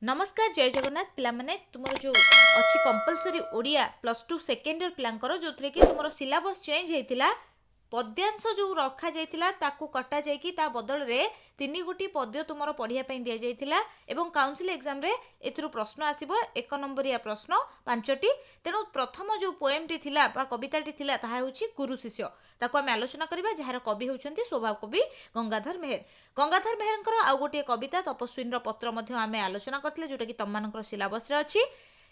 नमस्कार जय जगन्नाथ पिला माने तुमर जो अच्छी कंपलसरी ओडिया +2 सेकेंड ईयर पिलांकर जो कि तुमर सिलेबस चेंज होइतिला पद्यांश जो रखा जाइतिला ताकू कटा जाइकी ता बदल रे 3 गोटी पद्य तुमर पढ़िया पई दिया जाइतिला एवं काउंसिल एग्जाम रे एथिरु प्रश्न आसीबो 1 नंबरिया प्रश्न 5टी तेनु प्रथम जो पोएम टी थिला बा कविता टी थिला ताहा होची गुरु शिष्य ताकू हम आलोचना करिबा जहार कवि होउछंती स्वभाव कवि गंगाधर मेहरंकर आउ गोटे कविता तपस्विनी पत्र मध्य आमे आलोचना करथिले जोटा कि तममानकर सिलेबस रे अछि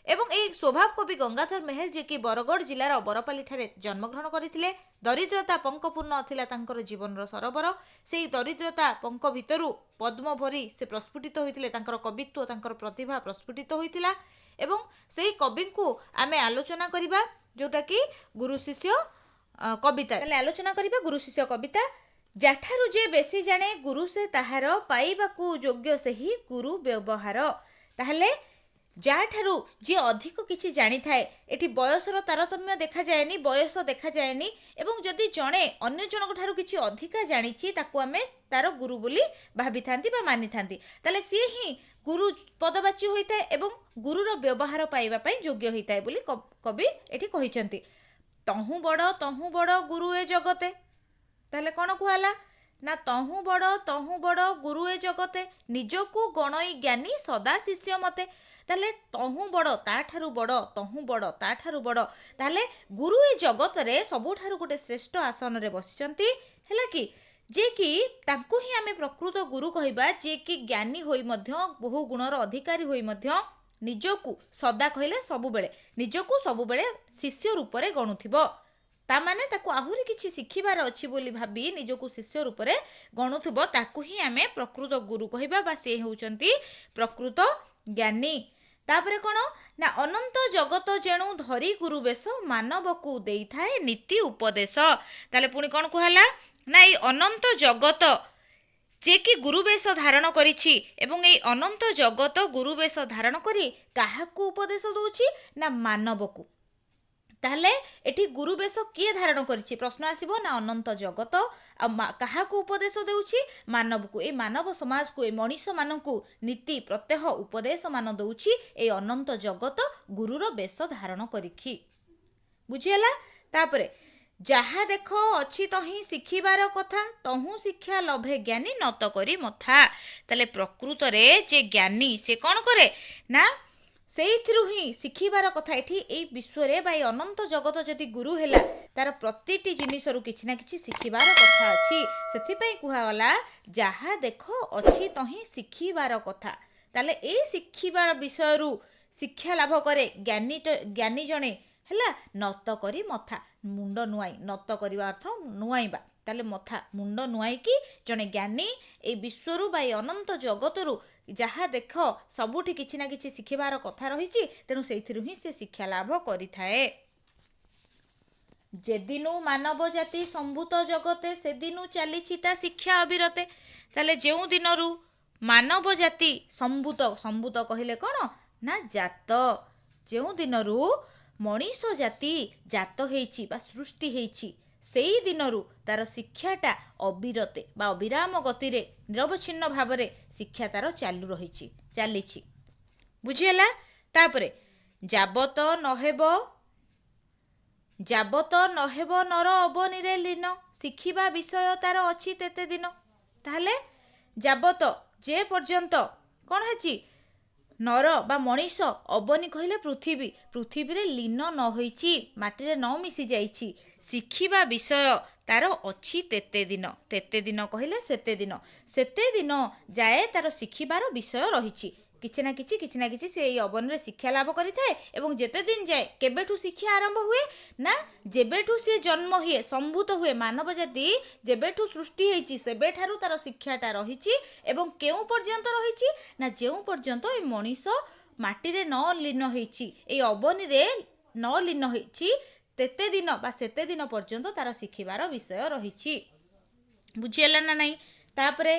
एवं ए स्वभाव कवि गंगाधर मेहर जे कि बरगढ़ जिलार बरपाली ठारे जन्मग्रहण करथिले दरिद्रता पंकपूर्ण अथिला तांकर जीवन सरोवर से दरिद्रता पंक भितरु पद्म भरी से प्रस्फुटित होइतिले तांकर कवित्व तांकर प्रतिभा प्रस्फुटित होइतिला एवं सेही कवि को आमे आलोचना करिबा जोटा कि गुरु शिष्य कविता ताले आलोचना करिबा गुरु शिष्य कविता जाठारु जे बेसी जाने गुरु से ताहार पाइबाकू योग्य सेही गुरु व्यवहार ताहले जाठारु जे अधिक किछि जानि थाए एठी बयसर तारतम्य देखा जाएनी बयस देखा जाएनी एवं जदि जणे अन्य जनक ठारु किछि अधिका जानिछि ताकू आमे तार गुरु बोली भाबी थांती बा मानि थांती ताले सी ही गुरु पदवाची होइताए एवं गुरुर व्यवहार पाइबा पई योग्य होइताए बोली कवि एठी कहिसंती तहु बड़ गुरु ए जगते ताले कोन कुहाला ना तहु बड़ गुरु ए जगते निजको गणई ज्ञानी सदा शिष्य मते ताले तहु बड़ ताठारु बड़ तहु बड़ ताठारु बड़ ताले गुरु ए जगत रे सबुठारु गोटे श्रेष्ठ आसन रे बसिचंती हैला कि जे कि तांको ही आमे प्रकृत गुरु कहिबा जे कि ज्ञानी होई मध्य बहु गुणर अधिकारी होई मध्य निजको सदा कहले सबु बेले निजको सबु बेले शिष्य रूप रे गणुथिबो ता माने ताकू आहुरी किछि शिखिबार अछि बोली भाबी निजको शिष्य रूप रे गणुथिबो ताकू ही आमे प्रकृत गुरु कहिबा बा से होउचंती प्रकृत ज्ञानी तापरे कोन ना अनंत जगत जेणु धरी गुरु बेश मानव को देई थाए नीति उपदेश ताले पुनी कोन कहला ना ई अनंत जगत जे कि गुरु बेश धारण करिछि एवं ए अनंत जगत गुरु बेश धारण करी काहाकू उपदेश दोछि ना मानव को ताहले एठी गुरु बेश किए धारण करिछि प्रश्न आसीबो ना अनंत जगत काहाकू उपदेश देउछि मानव को ए मानव समाज को ए मनीष मानकू नीति प्रत्यह उपदेश मान दउछि ए अनंत जगत गुरुर बेश धारण करिखि बुझियला तापरे जहा देख अछि तही शिखिबार कथा तहु शिक्षा लभे ज्ञानी नत करी मथा ताले प्रकृत रे जे ज्ञानी से कोन करे ना सेइथिरु ही शिखिबार कथा एठी एई विश्व रे बाई अनंत जगत जदि गुरु हेला तार प्रतिटी जिनिसरु किछि ना किछि शिखिबार कथा अछि सेथि पई कुहा गला जहा देखो अछि तही शिखिबार कथा ताले एई शिखिबार विषयरु शिक्षा लाभ करे ज्ञानी जणे हेला नत करी मथा मुंड नुआई नत करिवा अर्थ नुआईबा ताले मथा मुंड नुआई कि जणे ज्ञानी ए विश्वरु बाई अनंत जगतरु जहा देख सबुठी किछि ना किछि शिखिबार कथा रहिछि तेनु सेइथिरु ही से शिक्षा लाभ करिथाए जेदिनु मानव जाति संभूत जगते सेदिनु चलीछि ता शिक्षा अविरते ताले जेउ दिनरु मानव जाति संभूत कहिले कोन ना जात जेउ दिनरु मनीष जाति जात हेछि बा सृष्टि हेछि सेई दिनरु तार शिक्षाटा अविरते बा अविराम गति रे निरवच्छिन्न भावरे शिक्षा तार चालू रहिछि चलीछि बुझियला तापरे जाबत नहेब नर अबनीरे लीन शिखिबा विषय तार अछि तेते दिन ताहले जाबत जे पर्यंत कोन हेछि नर बा मनीष अबनी कहले पृथ्वी रे लीन न होईछि माटी रे न मिसी जाईछि शिखिबा विषय तार अछि तेते दिन कहले सेते दिन जाए तार शिखिबार विषय रहिछि किछि ना किछि से एई अबन रे शिक्षा लाभ करिथाए एवं जेते दिन जाए केबेठु शिक्षा आरंभ हुए ना जेबेठु से जन्म हुए संभूत हुए मानव जाति जेबेठु सृष्टि हेछि सेबेठारु तार शिक्षाटा रहिछि एवं केउ पर्यंत रहिछि ना जेउ पर्यंत ए मनीष माटी रे न लीन हेछि ए अबनी रे न लीन हेछि तेते दिन बा सेते दिन पर्यंत तार शिखिबार विषय रहिछि बुझियला ना नाही तापरे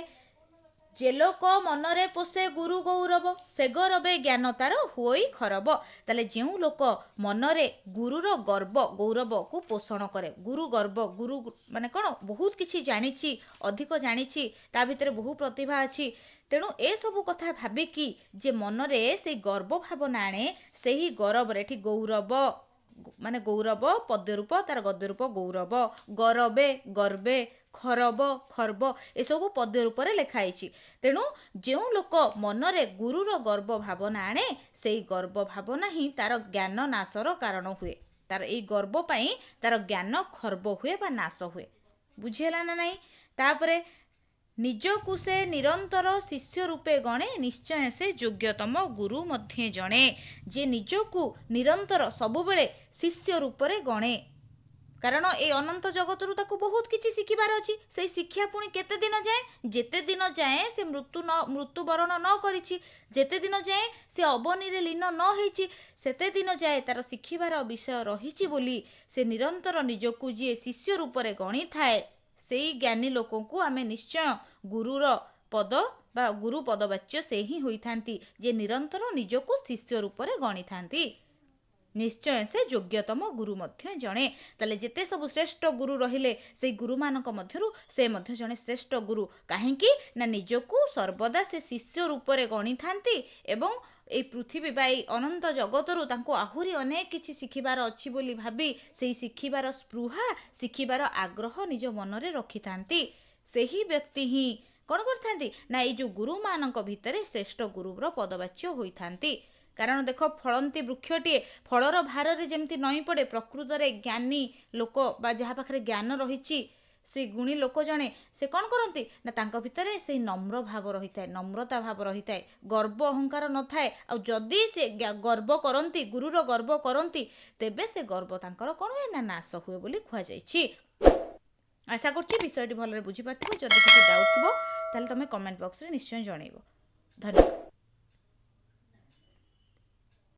যে লোক মନରେ পোষে গুরু গৌরব ସେ ଗରବେ ଜ୍ଞାନ ତାର ହୁଏ ଖରବ। ତାହେଲେ ଯେଉଁ ଲୋକ ମନରେ ଗୁରୁର ଗର୍ବ ଗୌରବକୁ ପୋଷଣ କରେ, ଗୁରୁ ଗର୍ବ, ଗୁରୁ ମାନେ କ'ଣ ବହୁତ କିଛି ଜାଣିଛି, ଅଧିକ ଜାଣିଛି, ତା ଭିତରେ ବହୁ ପ୍ରତିଭା ଅଛି, ତେଣୁ ଏସବୁ କଥା ଭାବିକି ଯେ ମନରେ ସେଇ ଗର୍ବ ଭାବନା ଆଣେ, ସେହି ଗୌରବରେ, ଏଠି ଗୌରବ ମାନେ ଗୌରବ ପଦ୍ୟ ରୂପ, ତାର ଗଦ୍ୟ ରୂପ ଗୌରବ, ଗରବେ ଗର୍ବେ, ଖରବ ଖର୍ବ, ଏସବୁ ପଦ୍ୟ ରୂପରେ ଲେଖା ହେଇଛି। ତେଣୁ ଯେଉଁ ଲୋକ ମନରେ ଗୁରୁର ଗର୍ବ ଭାବନା ଆଣେ, ସେଇ ଗର୍ବ ଭାବନା ହିଁ ତାର ଜ୍ଞାନ ନାଶର କାରଣ ହୁଏ। ତାର ଏଇ ଗର୍ବ ପାଇଁ ତାର ଜ୍ଞାନ ଖର୍ବ ହୁଏ ବା ନାଶ ହୁଏ। ବୁଝିହେଲା ନା ନାଇଁ? ତାପରେ ନିଜକୁ ସେ ନିରନ୍ତର ଶିଷ୍ୟ ରୂପେ ଗଣେ, ନିଶ୍ଚୟ ସେ ଯୋଗ୍ୟତମ ଗୁରୁ ମଧ୍ୟ ଜଣେ। ଯେ ନିଜକୁ ନିରନ୍ତର ସବୁବେଳେ ଶିଷ୍ୟ ରୂପରେ ଗଣେ, କାରଣ এই ଅନନ୍ତ ଜଗତରୁ ତାକୁ ବହୁତ କିଛି ଶିଖିବାର ଅଛି। ସେଇ ଶିକ୍ଷା ପୁଣି କେତେ ଦିନ ଯାଏ? ଯେତେ ଦିନ ଯାଏ ସେ ମୃତ୍ୟୁବରଣ ନ କରିଛି, ଯେତେ ଦିନ ଯାଏ ସେ ଅବନୀରେ ଲୀନ ନ ହେଇଛି, ସେତେ ଦିନ ଯାଏ ତାର ଶିଖିବାର ବିଷୟ ରହିଛି ବୋଲି ସେ ନିରନ୍ତର ନିଜକୁ ଯିଏ ଶିଷ୍ୟ ରୂପରେ ଗଣିଥାଏ, ସେଇ ଜ୍ଞାନୀ ଲୋକଙ୍କୁ ଆମେ ନିଶ୍ଚୟ ଗୁରୁର ପଦ ବା ଗୁରୁ ପଦବାଚ୍ୟ ସେ ହିଁ ହୋଇଥାନ୍ତି, ଯେ ନିରନ୍ତର ନିଜକୁ ଶିଷ୍ୟ ରୂପରେ ଗଣିଥାନ୍ତି। ନିଶ୍ଚୟ ସେ ଯୋଗ୍ୟତମ ଗୁରୁ ମଧ୍ୟ ଜଣେ। ତାହେଲେ ଯେତେ ସବୁ ଶ୍ରେଷ୍ଠ ଗୁରୁ ରହିଲେ, ସେଇ ଗୁରୁମାନଙ୍କ ମଧ୍ୟରୁ ସେ ମଧ୍ୟ ଜଣେ ଶ୍ରେଷ୍ଠ ଗୁରୁ। କାହିଁକି ନା ନିଜକୁ ସର୍ବଦା ସେ ଶିଷ୍ୟ ରୂପରେ ଗଣିଥାନ୍ତି ଏବଂ এই ପୃଥିବୀ ବା এই ଅନନ୍ତ ଜଗତରୁ ତାଙ୍କୁ ଆହୁରି ଅନେକ କିଛି ଶିଖିବାର ଅଛି ବୋଲି ଭାବି ସେଇ ଶିଖିବାର ସ୍ପୃହା, ଶିଖିବାର ଆଗ୍ରହ ନିଜ ମନରେ ରଖିଥାନ୍ତି। ସେହି ବ୍ୟକ୍ତି ହିଁ କ'ଣ କରିଥାନ୍ତି ନା ଏଇ ଯୋଉ ଗୁରୁମାନଙ୍କ ଭିତରେ ଶ୍ରେଷ୍ଠ ଗୁରୁର ପଦବାଚ୍ୟ ହୋଇଥାନ୍ତି। କାରଣ ଦେଖ, ଫଳନ୍ତି ବୃକ୍ଷଟିଏ ଫଳର ଭାରରେ ଯେମିତି ନଇଁ ପଡ଼େ, ପ୍ରକୃତରେ ଜ୍ଞାନୀ ଲୋକ ବା ଯାହା ପାଖରେ ଜ୍ଞାନ ରହିଛି, ସେ ଗୁଣୀ ଲୋକ ଜଣେ, ସେ କ'ଣ କରନ୍ତି ନା ତାଙ୍କ ଭିତରେ ସେଇ ନମ୍ର ଭାବ ରହିଥାଏ, ନମ୍ରତା ଭାବ ରହିଥାଏ, ଗର୍ବ ଅହଙ୍କାର ନଥାଏ। ଆଉ ଯଦି ସେ ଗର୍ବ କରନ୍ତି, ଗୁରୁର ଗର୍ବ କରନ୍ତି, ତେବେ ସେ ଗର୍ବ ତାଙ୍କର କ'ଣ ହୁଏ ନା ନାଶ ହୁଏ ବୋଲି କୁହାଯାଇଛି। ଆଶା କରୁଛି ବିଷୟଟି ଭଲରେ ବୁଝିପାରିଥିବ। ଯଦି କିଛି ଡାଉଟ୍ ଥିବ ତାହେଲେ ତମେ କମେଣ୍ଟ ବକ୍ସରେ ନିଶ୍ଚୟ ଜଣେଇବ। ଧନ୍ୟବାଦ।